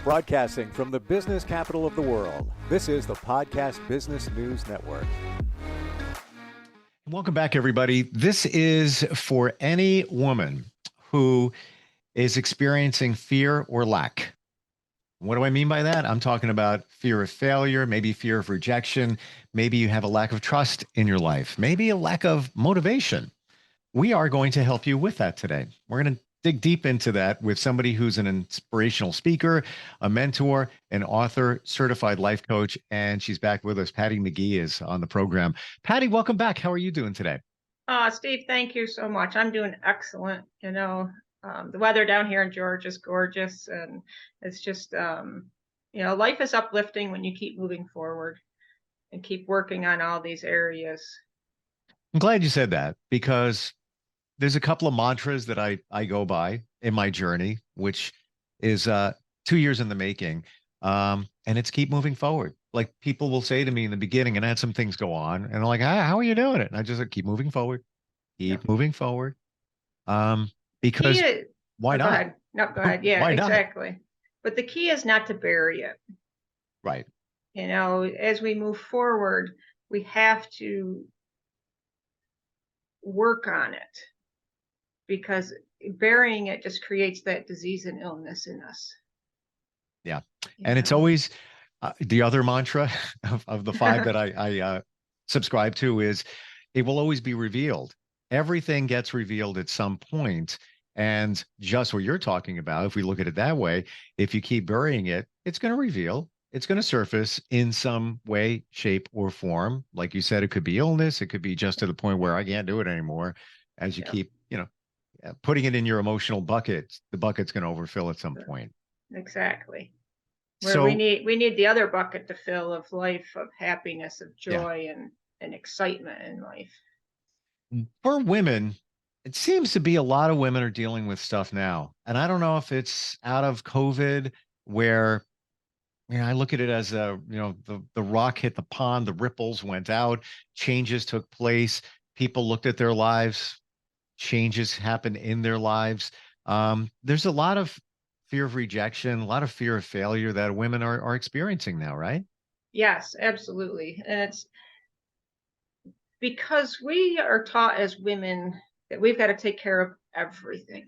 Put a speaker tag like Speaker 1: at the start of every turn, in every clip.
Speaker 1: Broadcasting from the business capital of the world, this is the Podcast Business News Network.
Speaker 2: Welcome back, everybody. This is for any woman who is experiencing fear or lack. What do I mean by that? I'm talking about fear of failure, maybe fear of rejection. Maybe you have a lack of trust in your life, maybe a lack of motivation. We are going to help you with that today. We're going to dig deep into that with somebody who's an inspirational speaker, a mentor, an author, certified life coach, and she's back with us. Patti McGee is on the program. Patti, welcome back. How are you doing today?
Speaker 3: Steve, thank you so much. I'm doing excellent. The weather down here in Georgia is gorgeous, and it's just, life is uplifting when you keep moving forward and keep working on all these areas.
Speaker 2: I'm glad you said that because there's a couple of mantras that I go by in my journey, which is 2 years in the making. And it's keep moving forward. Like people will say to me in the beginning, and I had some things go on, and I'm like, how are you doing it? And I just like, keep moving forward, keep moving forward. Because why
Speaker 3: Go
Speaker 2: not?
Speaker 3: ahead. No, go ahead. Yeah,
Speaker 2: Why not?
Speaker 3: exactly. But the key is not to bury it.
Speaker 2: Right.
Speaker 3: As we move forward, we have to work on it, because burying it just creates that disease and illness in us.
Speaker 2: Yeah. And it's always the other mantra of the five that I subscribe to is it will always be revealed. Everything gets revealed at some point. And just what you're talking about, if we look at it that way, if you keep burying it, it's going to reveal. It's going to surface in some way, shape, or form. Like you said, it could be illness. It could be just to the point where I can't do it anymore. As you keep, putting it in your emotional bucket, the bucket's going to overfill at some point.
Speaker 3: Exactly. Where we need the other bucket to fill of life, of happiness, of joy, and excitement in life.
Speaker 2: For women, it seems to be a lot of women are dealing with stuff now. And I don't know if it's out of COVID where I look at it as the rock hit the pond, the ripples went out, changes took place, people looked at their lives, changes happened in their lives. There's a lot of fear of rejection, a lot of fear of failure that women are experiencing now, right?
Speaker 3: Yes, absolutely. And it's because we are taught as women that we've got to take care of everything.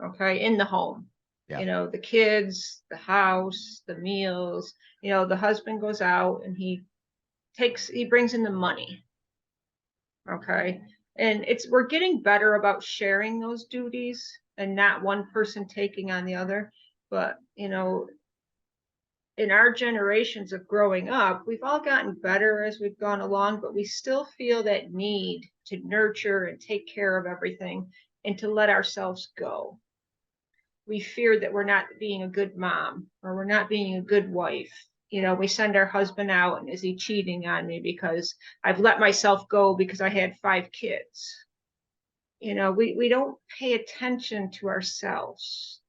Speaker 3: Okay, in the home.
Speaker 2: Yeah.
Speaker 3: The kids, the house, the meals, the husband goes out and he brings in the money. Okay. And we're getting better about sharing those duties and not one person taking on the other. But, in our generations of growing up, we've all gotten better as we've gone along, but we still feel that need to nurture and take care of everything and to let ourselves go. We fear that we're not being a good mom or we're not being a good wife. We send our husband out and is he cheating on me because I've let myself go because I had 5 kids. We don't pay attention to ourselves.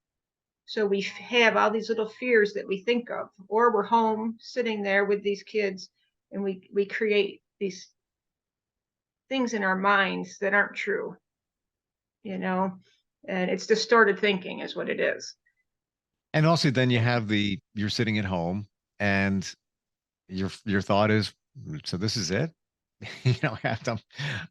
Speaker 3: So we have all these little fears that we think of, or we're home sitting there with these kids and we create these things in our minds that aren't true, and it's distorted thinking is what it is.
Speaker 2: And also then you have you're sitting at home and your thought is, so this is it.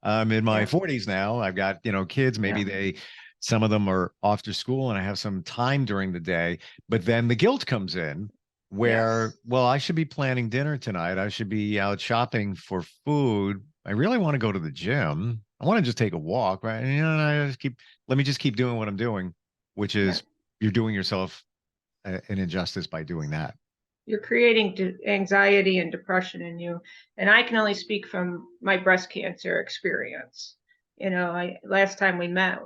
Speaker 2: I'm in my 40s now. I've got, kids, maybe some of them are off to school and I have some time during the day, but then the guilt comes in where, well, I should be planning dinner tonight. I should be out shopping for food. I really want to go to the gym. I want to just take a walk, right? And let me just keep doing what I'm doing, which is you're doing yourself an injustice by doing that.
Speaker 3: You're creating anxiety and depression in you. And I can only speak from my breast cancer experience. Last time we met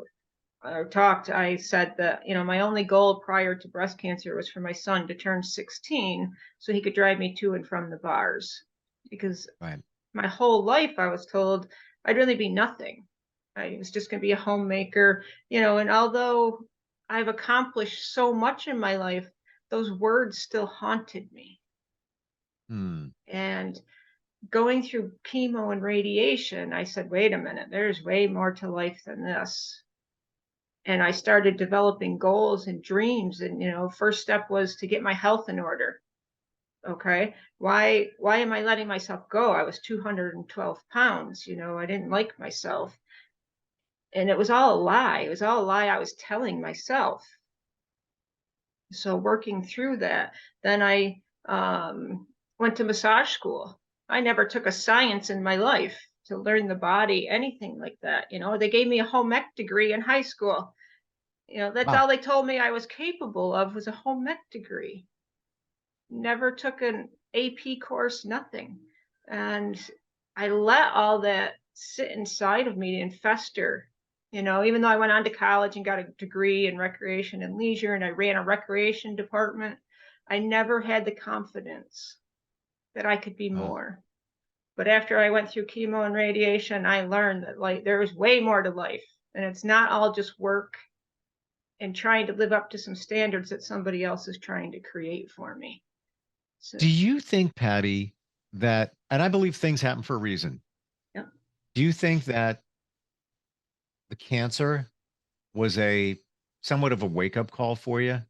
Speaker 3: or talked, I said that, my only goal prior to breast cancer was for my son to turn 16 so he could drive me to and from the bars. Because my whole life I was told I'd really be nothing. I was just going to be a homemaker, and although I've accomplished so much in my life, those words still haunted me. And going through chemo and radiation, I said, wait a minute, there's way more to life than this. and I started developing goals and dreams. And, first step was to get my health in order. Okay. Why am I letting myself go? I was 212 pounds. I didn't like myself. And it was all a lie. It was all a lie I was telling myself. So working through that, then I went to massage school. I never took a science in my life to learn the body, anything like that. They gave me a home ec degree in high school. That's
Speaker 2: Wow.
Speaker 3: all they told me I was capable of, was a home ec degree. Never took an AP course, nothing. And I let all that sit inside of me and fester. Even though I went on to college and got a degree in recreation and leisure, and I ran a recreation department, I never had the confidence that I could be
Speaker 2: Uh,
Speaker 3: more. But after I went through chemo and radiation, I learned that there was way more to life, and it's not all just work and trying to live up to some standards that somebody else is trying to create for me. So,
Speaker 2: do you think, Patty, that, and I believe things happen for a reason.
Speaker 3: yeah.
Speaker 2: Do you think that the cancer was a somewhat of a wake up call for you?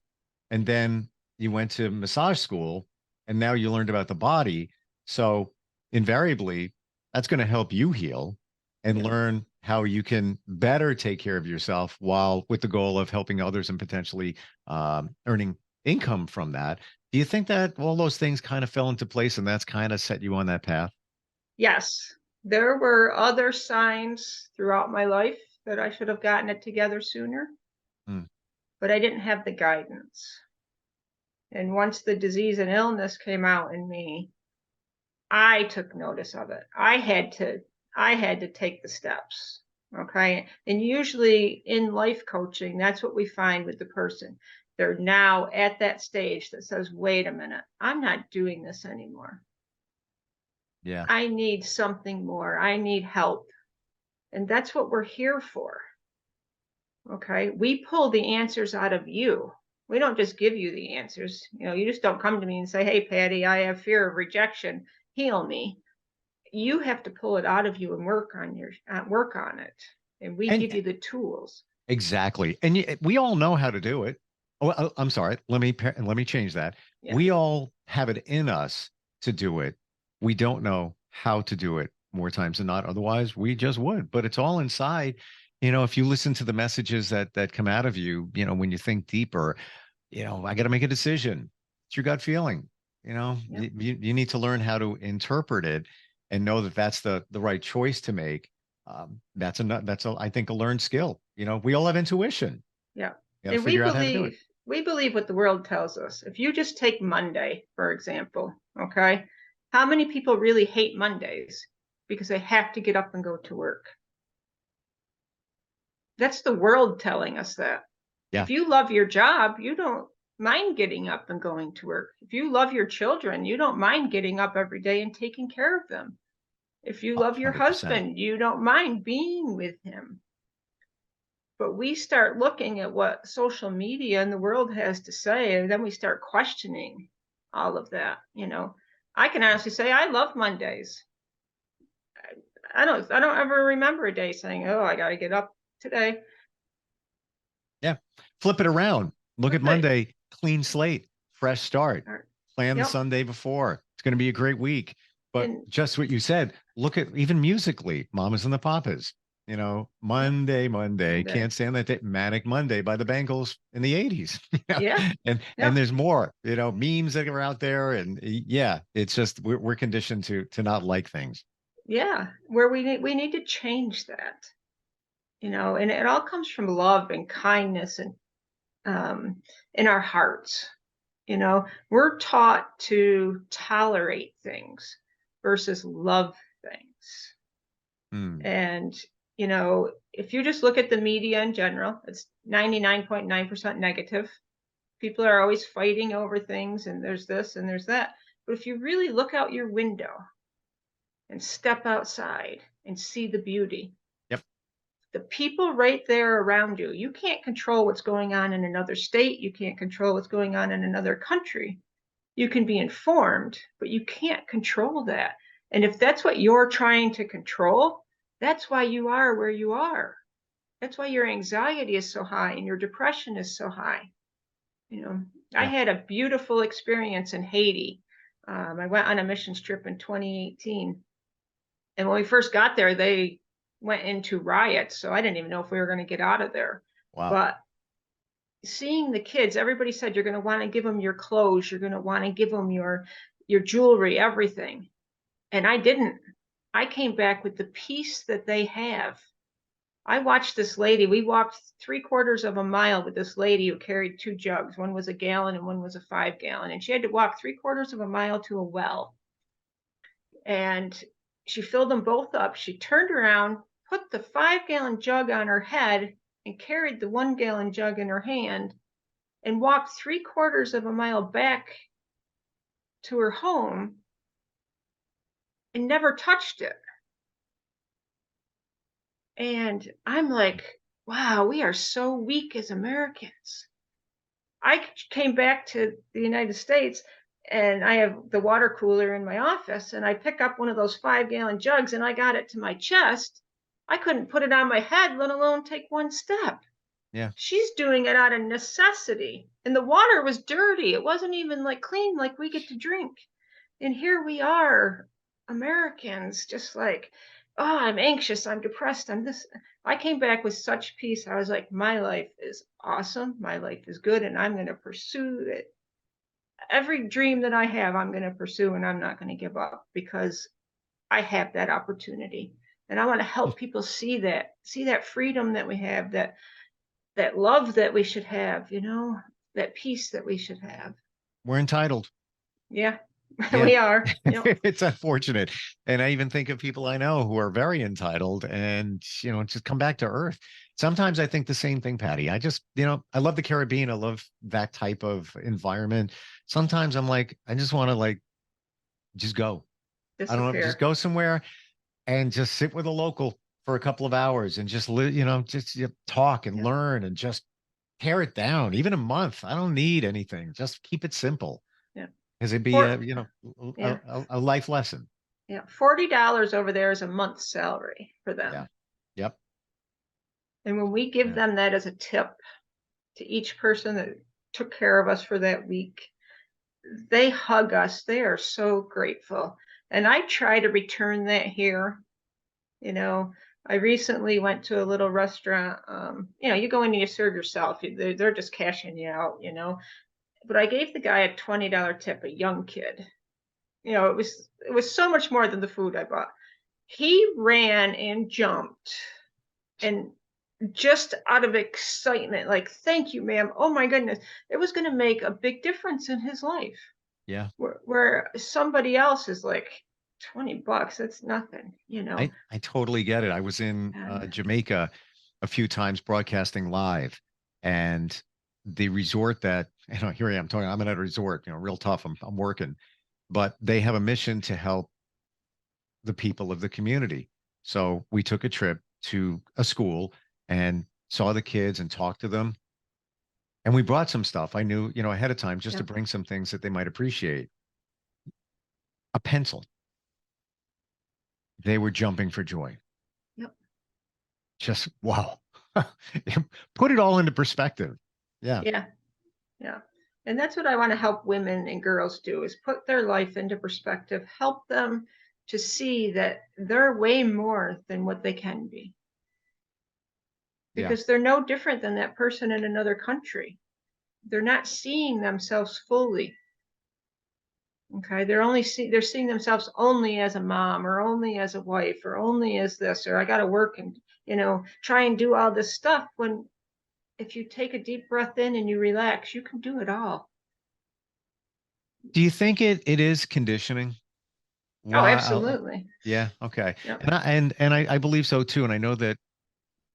Speaker 2: And then you went to massage school and now you learned about the body. So invariably, that's going to help you heal and
Speaker 3: Yeah.
Speaker 2: learn how you can better take care of yourself while with the goal of helping others and potentially earning income from that. Do you think that all those things kind of fell into place and that's kind of set you on that path?
Speaker 3: Yes, there were other signs throughout my life that I should have gotten it together sooner,
Speaker 2: Mm.
Speaker 3: but I didn't have the guidance. And once the disease and illness came out in me, I took notice of it. I had to take the steps. Okay. And usually in life coaching, that's what we find with the person. They're now at that stage that says, wait a minute, I'm not doing this anymore.
Speaker 2: Yeah.
Speaker 3: I need something more. I need help. And that's what we're here for. Okay. We pull the answers out of you. We don't just give you the answers. You just don't come to me and say, hey, Patty, I have fear of rejection. Heal me. You have to pull it out of you and work on it. And we
Speaker 2: And
Speaker 3: give you the tools.
Speaker 2: exactly. And we all know how to do it. Oh, I'm sorry. Let me change that.
Speaker 3: Yeah.
Speaker 2: We all have it in us to do it. We don't know how to do it more times than not. Otherwise, we just would. But it's all inside. If you listen to the messages that come out of you, when you think deeper, I got to make a decision. It's your gut feeling.
Speaker 3: Yep.
Speaker 2: You need to learn how to interpret it and know that that's the right choice to make. That's I think a learned skill. We all have intuition.
Speaker 3: Yeah.
Speaker 2: You got to
Speaker 3: And we
Speaker 2: figure out how to do it.
Speaker 3: believe we believe what the world tells us. If you just take Monday, for example, okay, how many people really hate Mondays because they have to get up and go to work? That's the world telling us that.
Speaker 2: Yeah.
Speaker 3: If you love your job, you don't mind getting up and going to work. If you love your children, you don't mind getting up every day and taking care of them. If you love your
Speaker 2: 100%.
Speaker 3: husband, you don't mind being with him. But we start looking at what social media and the world has to say, and then we start questioning all of that. I can honestly say I love Mondays. I don't ever remember a day saying, oh, I got to get up today.
Speaker 2: Yeah. Flip it around. Look at
Speaker 3: Flip it.
Speaker 2: Monday, clean slate, fresh start. Plan the
Speaker 3: Yep.
Speaker 2: Sunday before. It's going to be a great week. But
Speaker 3: And
Speaker 2: just what you said, look at even musically, Mamas and the Papas.
Speaker 3: yep.
Speaker 2: Monday,
Speaker 3: Monday.
Speaker 2: can't stand that day. Manic Monday by the Bengals in the 80s.
Speaker 3: Yeah.
Speaker 2: And
Speaker 3: Yep.
Speaker 2: there's more, memes that are out there. And yeah, it's just we're conditioned to not like things.
Speaker 3: Yeah. Where we need to change that. And it all comes from love and kindness and in our hearts. We're taught to tolerate things versus love things.
Speaker 2: Hmm.
Speaker 3: And, if you just look at the media in general, it's 99.9% negative. People are always fighting over things, and there's this and there's that. But if you really look out your window and step outside and see the beauty,
Speaker 2: Yep.
Speaker 3: the people right there around you, you can't control what's going on in another state. You can't control what's going on in another country. You can be informed, but you can't control that. And if that's what you're trying to control, that's why you are where you are. That's why your anxiety is so high and your depression is so high. You know, I
Speaker 2: Yeah.
Speaker 3: had a beautiful experience in Haiti. I went on a missions trip in 2018. And when we first got there, they went into riots. So I didn't even know if we were going to get out of there.
Speaker 2: Wow.
Speaker 3: But seeing the kids, everybody said you're going to want to give them your clothes, you're going to want to give them your jewelry, everything. And I didn't. I came back with the peace that they have. I watched this lady. We walked 3/4 of a mile with this lady who carried 2 jugs. One was a gallon and one was a 5 gallon. And she had to walk 3/4 of a mile to a well. And she filled them both up. She turned around, put the 5 gallon jug on her head, and carried the 1 gallon jug in her hand and walked 3/4 of a mile back to her home and never touched it. And I'm like, wow, we are so weak as Americans. I came back to the United States and I have the water cooler in my office and I pick up one of those 5 gallon jugs and I got it to my chest. I couldn't put it on my head, let alone take one step.
Speaker 2: Yeah.
Speaker 3: She's doing it out of necessity. And the water was dirty. It wasn't even like clean like we get to drink. And here we are, Americans, just like, oh, I'm anxious, I'm depressed, I'm this. I came back with such peace. I was like, my life is awesome, my life is good, and I'm going to pursue it. Every dream that I have, I'm going to pursue, and I'm not going to give up because I have that opportunity. And I want to help people see that freedom that we have, that love that we should have, that peace that we should have.
Speaker 2: We're entitled.
Speaker 3: Yeah,
Speaker 2: Yeah.
Speaker 3: we are. Yep.
Speaker 2: It's unfortunate. And I even think of people I know who are very entitled and, just come back to earth. Sometimes I think the same thing, Patty. I just, I love the Caribbean. I love that type of environment. Sometimes I'm like, I just want to just go. I don't know, just
Speaker 3: Disappear.
Speaker 2: go somewhere and just sit with a local for a couple of hours and just live, talk and
Speaker 3: Yeah.
Speaker 2: learn and just tear it down. Even a month. I don't need anything. Just keep it simple.
Speaker 3: Yeah.
Speaker 2: Because it'd be
Speaker 3: For, yeah.
Speaker 2: a life lesson.
Speaker 3: Yeah. $40 over there is a month's salary for them.
Speaker 2: Yeah. Yep.
Speaker 3: And when we give
Speaker 2: Yeah.
Speaker 3: them that as a tip to each person that took care of us for that week, they hug us. They are so grateful. And I try to return that here. I recently went to a little restaurant. You go in and you serve yourself. They're just cashing you out, But I gave the guy a $20 tip, a young kid. It was so much more than the food I bought. He ran and jumped and just out of excitement, like, thank you, ma'am. Oh my goodness. It was going to make a big difference in his life.
Speaker 2: Yeah.
Speaker 3: Where somebody else is like, $20, that's nothing,
Speaker 2: I totally get it. I was in
Speaker 3: And
Speaker 2: Jamaica a few times broadcasting live, and the resort that, here I am talking, I'm at a resort, real tough. I'm working, but they have a mission to help the people of the community. So we took a trip to a school and saw the kids and talked to them. And we brought some stuff. I knew, ahead of time just
Speaker 3: yeah.
Speaker 2: to bring some things that they might appreciate. A pencil. They were jumping for joy.
Speaker 3: Yep.
Speaker 2: Just wow. Put it all into perspective. Yeah.
Speaker 3: Yeah. Yeah. And that's what I want to help women and girls do, is put their life into perspective, help them to see that they're way more than what they can be.
Speaker 2: Yeah.
Speaker 3: Because they're no different than that person in another country. They're not seeing themselves fully. Okay, they're seeing themselves only as a mom or only as a wife or only as this, or I got to work and try and do all this stuff, when if you take a deep breath in and you relax, you can do it all.
Speaker 2: Do you think it is conditioning?
Speaker 3: Oh,
Speaker 2: Why?
Speaker 3: absolutely.
Speaker 2: Yeah. Okay.
Speaker 3: Yep.
Speaker 2: And I believe so too. And I know that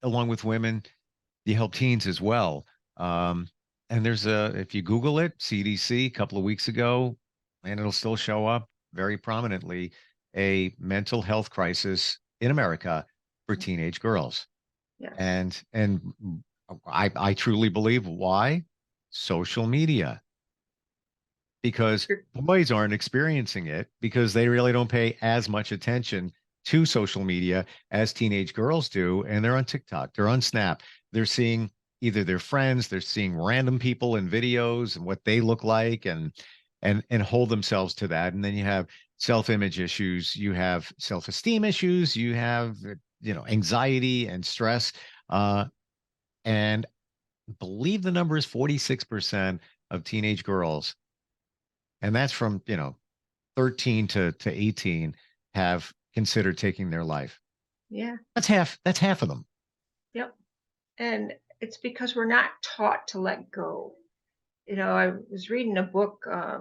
Speaker 2: along with women, you help teens as well. And if you Google it, CDC a couple of weeks ago, and it'll still show up very prominently, a mental health crisis in America for teenage girls.
Speaker 3: Yes.
Speaker 2: And I truly believe why? Social media. Because boys aren't experiencing it because they really don't pay as much attention to social media as teenage girls do, and they're on TikTok, they're on Snap, they're seeing either their friends, they're seeing random people in videos and what they look like, and hold themselves to that. And then you have self-image issues, you have self-esteem issues, you have anxiety and stress. And believe the number is 46% of teenage girls, and that's from 13 to 18, have considered taking their life.
Speaker 3: Yeah.
Speaker 2: That's half of them.
Speaker 3: Yep. And it's because we're not taught to let go. I was reading a book, I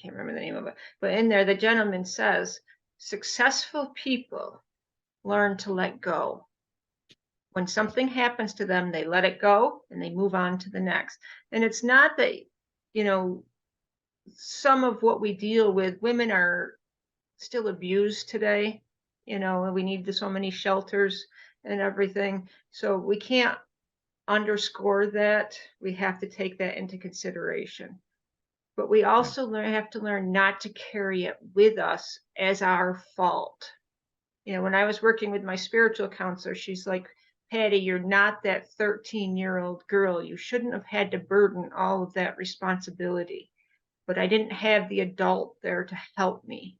Speaker 3: can't remember the name of it, but in there, the gentleman says successful people learn to let go. When something happens to them, they let it go and they move on to the next. And it's not that, some of what we deal with, women are still abused today. We need so many shelters and everything. So we can't underscore that. We have to take that into consideration. But we also have to learn not to carry it with us as our fault. When I was working with my spiritual counselor, she's like, Patti, you're not that 13-year-old girl. You shouldn't have had to burden all of that responsibility. But I didn't have the adult there to help me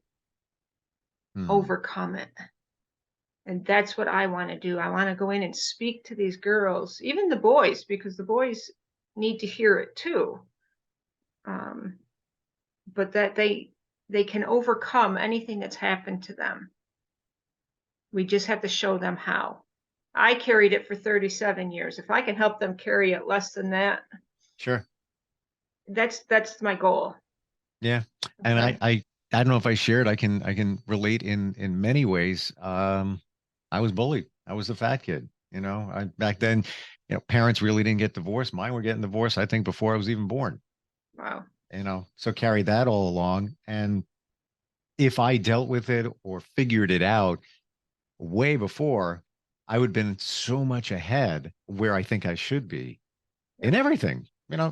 Speaker 3: overcome it. And that's what I want to do. I want to go in and speak to these girls, even the boys, because the boys need to hear it too. But that they can overcome anything that's happened to them. We just have to show them how. I carried it for 37 years. If I can help them carry it less than that,
Speaker 2: Sure.
Speaker 3: That's my goal.
Speaker 2: Yeah. And
Speaker 3: Okay.
Speaker 2: I don't know if I shared, I can relate in many ways. I was bullied. I was the fat kid. Back then, parents really didn't get divorced. Mine were getting divorced, I think, before I was even born.
Speaker 3: Wow.
Speaker 2: So carried that all along. And if I dealt with it or figured it out way before, I would have been so much ahead where I think I should be in everything,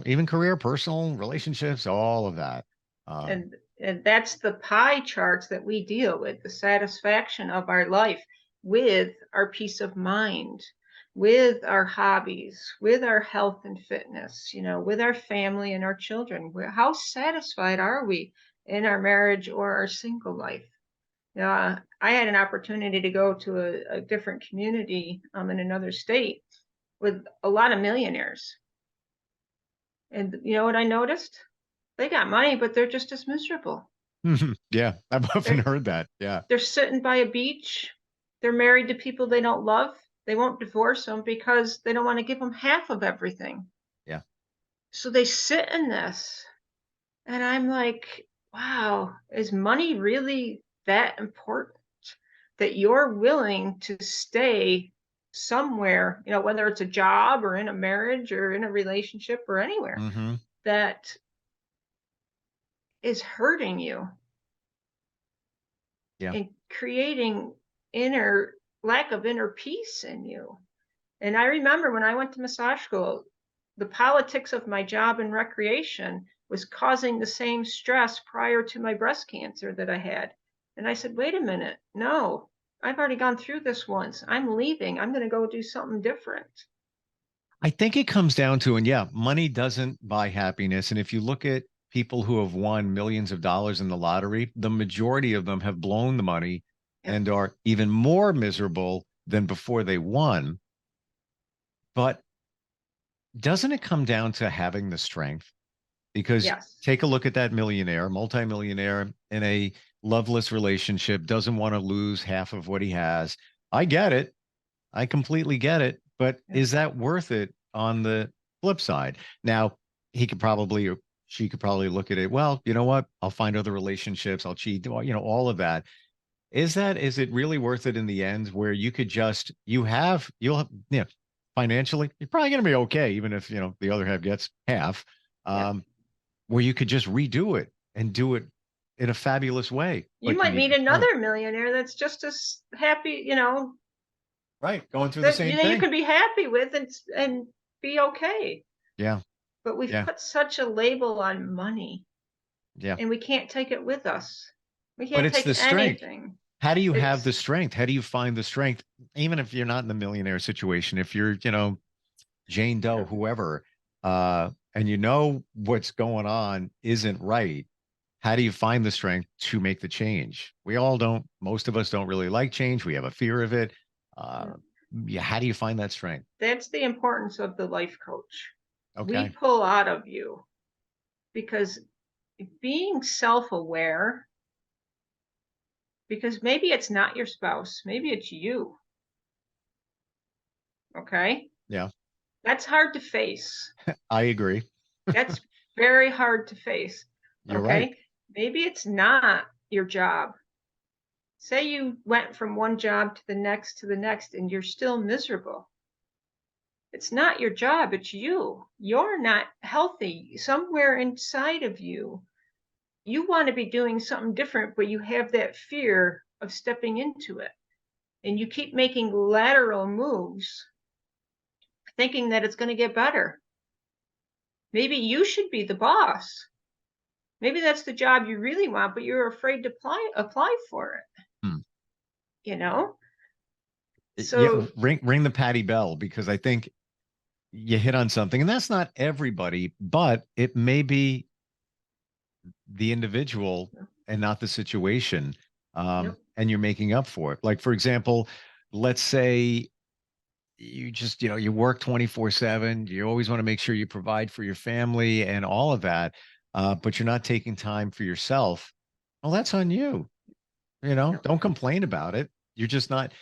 Speaker 2: even career, personal relationships, all of that.
Speaker 3: And that's the pie charts that we deal with, the satisfaction of our life with our peace of mind, with our hobbies, with our health and fitness, with our family and our children. How satisfied are we in our marriage or our single life? I had an opportunity to go to a different community in another state with a lot of millionaires. And you know what I noticed? They got money, but they're just as miserable.
Speaker 2: Yeah, I've often heard that. Yeah.
Speaker 3: They're sitting by a beach. They're married to people they don't love. They won't divorce them because they don't want to give them half of everything.
Speaker 2: Yeah.
Speaker 3: So they sit in this. And I'm like, wow, is money really that important that you're willing to stay somewhere, whether it's a job or in a marriage or in a relationship or anywhere that is hurting you and creating lack of inner peace in you. And I remember when I went to massage school, the politics of my job and recreation was causing the same stress prior to my breast cancer that I had. And I said, wait a minute, no, I've already gone through this once. I'm leaving. I'm going to go do something different.
Speaker 2: I think it comes down to, and yeah, money doesn't buy happiness. And if you look at people who have won millions of dollars in the lottery, the majority of them have blown the money and are even more miserable than before they won. But doesn't it come down to having the strength? Because take a look at that millionaire, multimillionaire in a loveless relationship, doesn't want to lose half of what he has. I get it. I completely get it. But is that worth it on the flip side? Now, he could probably, or she could probably look at it. Well, you know what? I'll find other relationships. I'll cheat, all of that. Is it really worth it in the end where you could just, financially, you're probably going to be okay, even if, the other half gets half, where you could just redo it and do it in a fabulous way.
Speaker 3: You might meet another millionaire that's just as happy,
Speaker 2: right, going through the same thing.
Speaker 3: You can be happy with and be okay.
Speaker 2: Yeah.
Speaker 3: But we've put such a label on money.
Speaker 2: Yeah.
Speaker 3: And we can't take it with us. We
Speaker 2: But
Speaker 3: can't
Speaker 2: it's
Speaker 3: take
Speaker 2: the strength.
Speaker 3: anything.
Speaker 2: How do you have
Speaker 3: It's
Speaker 2: the strength? How do you find the strength? Even if you're not in the millionaire situation, if you're, Jane Doe, whoever, and you know what's going on isn't right, how do you find the strength to make the change? We all don't, most of us don't really like change. We have a fear of it. Uh, yeah, how do you find that strength?
Speaker 3: that's the importance of the life coach. We
Speaker 2: Okay.
Speaker 3: pull out of you because being self-aware, because maybe it's not your spouse, maybe it's you. Okay.
Speaker 2: Yeah,
Speaker 3: That's hard to face.
Speaker 2: I agree.
Speaker 3: That's very hard to face.
Speaker 2: You're right.
Speaker 3: Okay. Maybe it's not your job. Say you went from one job to the next, and you're still miserable. It's not your job, it's you. You're not healthy. Somewhere inside of you, you want to be doing something different, but you have that fear of stepping into it. And you keep making lateral moves, thinking that it's going to get better. Maybe you should be the boss. Maybe that's the job you really want, but you're afraid to apply for it.
Speaker 2: Hmm.
Speaker 3: You know?
Speaker 2: Yeah,
Speaker 3: So
Speaker 2: ring the Patty Bell, because I think you hit on something, and that's not everybody, but it may be the individual and not the situation.
Speaker 3: yep.
Speaker 2: And you're making up for it. Like, for example, let's say you just, you work 24/7. You always want to make sure you provide for your family and all of that, but you're not taking time for yourself. Well, that's on you.
Speaker 3: Yep.
Speaker 2: Don't complain about it. You're just not.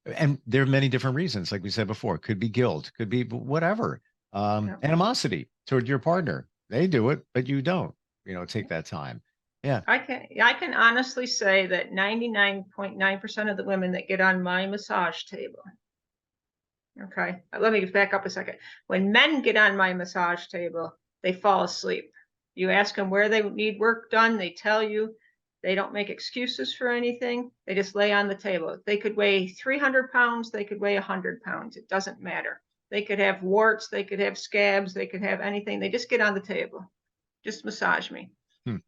Speaker 2: And there are many different reasons, like we said before. Could be guilt, could be whatever.
Speaker 3: Yep.
Speaker 2: Animosity toward your partner. They do it, but you don't. Take that time. Yeah.
Speaker 3: I can honestly say that 99.9% of the women that get on my massage table. Okay, let me back up a second. When men get on my massage table, they fall asleep. You ask them where they need work done, they tell you. They don't make excuses for anything. They just lay on the table. They could weigh 300 pounds, they could weigh 100 pounds. It doesn't matter. They could have warts, they could have scabs, they could have anything. They just get on the table. Just massage me.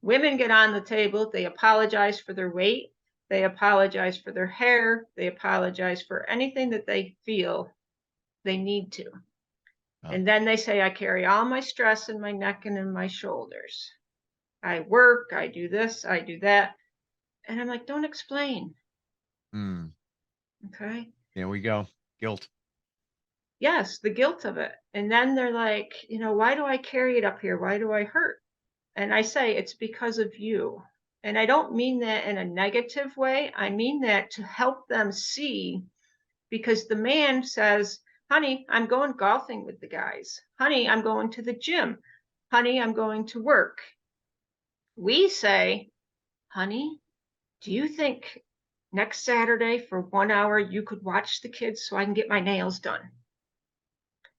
Speaker 3: Women get on the table, they apologize for their weight, they apologize for their hair, they apologize for anything that they feel they need to. And then they say, I carry all my stress in my neck and in my shoulders. I work, I do this, I do that. And I'm like, don't explain. Okay.
Speaker 2: There we go. Guilt.
Speaker 3: Yes, the guilt of it. And then they're like, why do I carry it up here? Why do I hurt? And I say, it's because of you. And I don't mean that in a negative way. I mean that to help them see, because the man says, honey, I'm going golfing with the guys. Honey, I'm going to the gym. Honey, I'm going to work. We say, honey, do you think next Saturday for 1 hour you could watch the kids so I can get my nails done?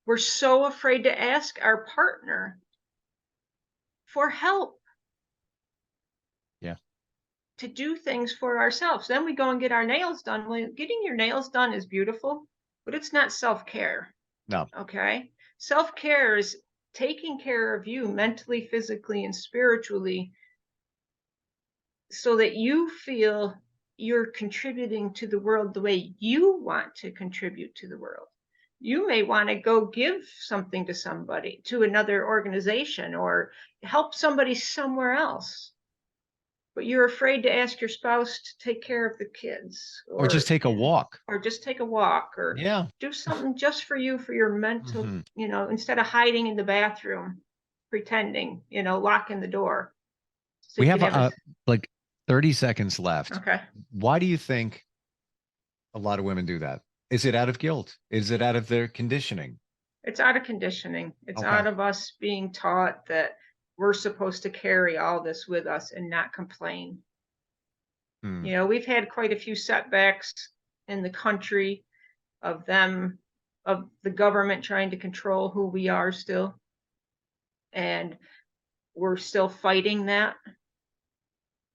Speaker 3: We're so afraid to ask our partner for help.
Speaker 2: Yeah.
Speaker 3: To do things for ourselves. Then we go and get our nails done. Well, getting your nails done is beautiful, but it's not self-care.
Speaker 2: No.
Speaker 3: Okay. Self-care is taking care of you mentally, physically, and spiritually so that you feel you're contributing to the world the way you want to contribute to the world. You may want to go give something to somebody, to another organization, or help somebody somewhere else. But you're afraid to ask your spouse to take care of the kids,
Speaker 2: Or just take a walk.
Speaker 3: or just take a walk, or
Speaker 2: Yeah.
Speaker 3: do something just for you, for your mental, instead of hiding in the bathroom, pretending, locking the door. So
Speaker 2: We have like 30 seconds left.
Speaker 3: Okay.
Speaker 2: Why do you think a lot of women do that? Is it out of guilt? Is it out of their conditioning?
Speaker 3: It's out of conditioning. It's
Speaker 2: Okay.
Speaker 3: out of us being taught that we're supposed to carry all this with us and not complain. We've had quite a few setbacks in the country of the government trying to control who we are still. And we're still fighting that.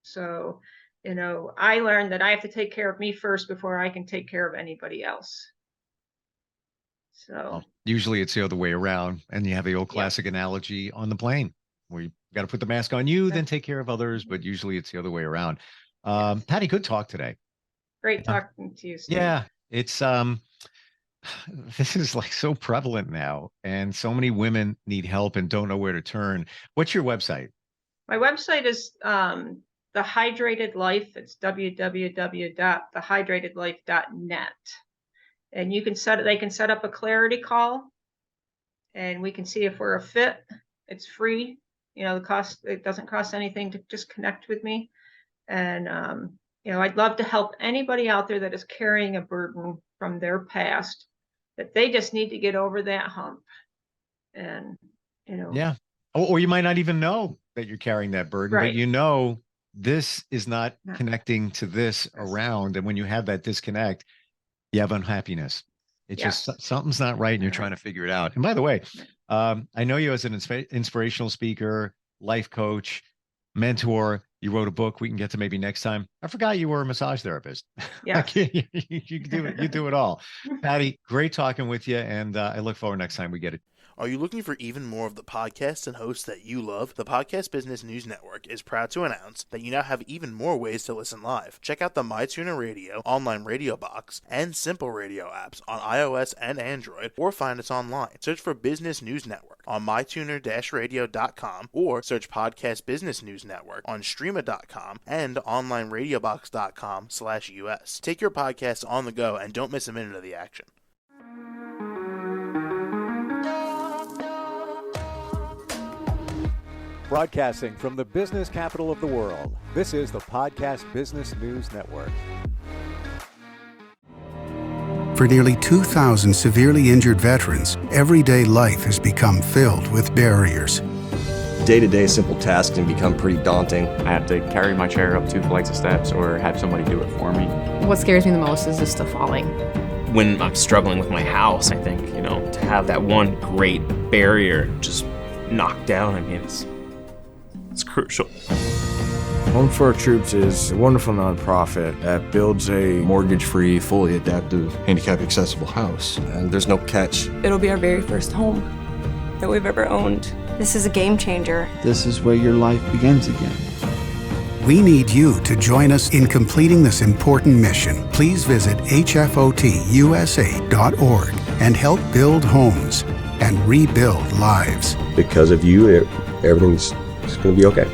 Speaker 3: So, I learned that I have to take care of me first before I can take care of anybody else. So
Speaker 2: well, usually it's the other way around. And you have the old classic analogy on the plane where you got to put the mask on you, then take care of others. But usually it's the other way around. Patti, good talk today.
Speaker 3: Great talking to you, Steve.
Speaker 2: Yeah, it's this is like so prevalent now, and so many women need help and don't know where to turn. What's your website?
Speaker 3: My website is The Hydrated Life. It's www.thehydratedlife.net. And they can set up a clarity call, and we can see if we're a fit. It's free. It doesn't cost anything to just connect with me. And, I'd love to help anybody out there that is carrying a burden from their past, that they just need to get over that hump. And,
Speaker 2: Yeah. Or you might not even know that you're carrying that burden,
Speaker 3: Right.
Speaker 2: but this is not connecting to this around. And when you have that disconnect, you have unhappiness. It's just something's not right, and you're trying to figure it out. And by the way, I know you as an inspirational speaker, life coach, mentor. You wrote a book we can get to maybe next time. I forgot you were a massage therapist.
Speaker 3: Yeah.
Speaker 2: You do it. You do it all. Patti, great talking with you, and I look forward next time we get it.
Speaker 4: Are you looking for even more of the podcasts and hosts that you love? The Podcast Business News Network is proud to announce that you now have even more ways to listen live. Check out the MyTuner Radio, online radio box, and Simple Radio apps on iOS and Android, or find us online. Search for Business News Network on mytuner-radio.com, or search Podcast Business News Network on streama.com and onlineradiobox.com/US. Take your podcast on the go and don't miss a minute of the action.
Speaker 1: Broadcasting from the business capital of the world, this is the Podcast Business News Network.
Speaker 5: For nearly 2,000 severely injured veterans, everyday life has become filled with barriers.
Speaker 6: Day-to-day simple tasks can become pretty daunting.
Speaker 7: I have to carry my chair up 2 flights of steps or have somebody do it for me.
Speaker 8: What scares me the most is just the falling.
Speaker 9: When I'm struggling with my house, I think, to have that one great barrier just knocked down, it's crucial.
Speaker 10: Home for Our Troops is a wonderful nonprofit that builds a
Speaker 6: Mortgage-free, fully adaptive, handicap-accessible house.
Speaker 11: And there's no catch.
Speaker 12: It'll be our very first home that we've ever owned.
Speaker 13: This is a game changer.
Speaker 14: This is where your life begins again.
Speaker 5: We need you to join us in completing this important mission. Please visit hfotusa.org and help build homes and rebuild lives.
Speaker 11: Because of you, everything's going to be okay.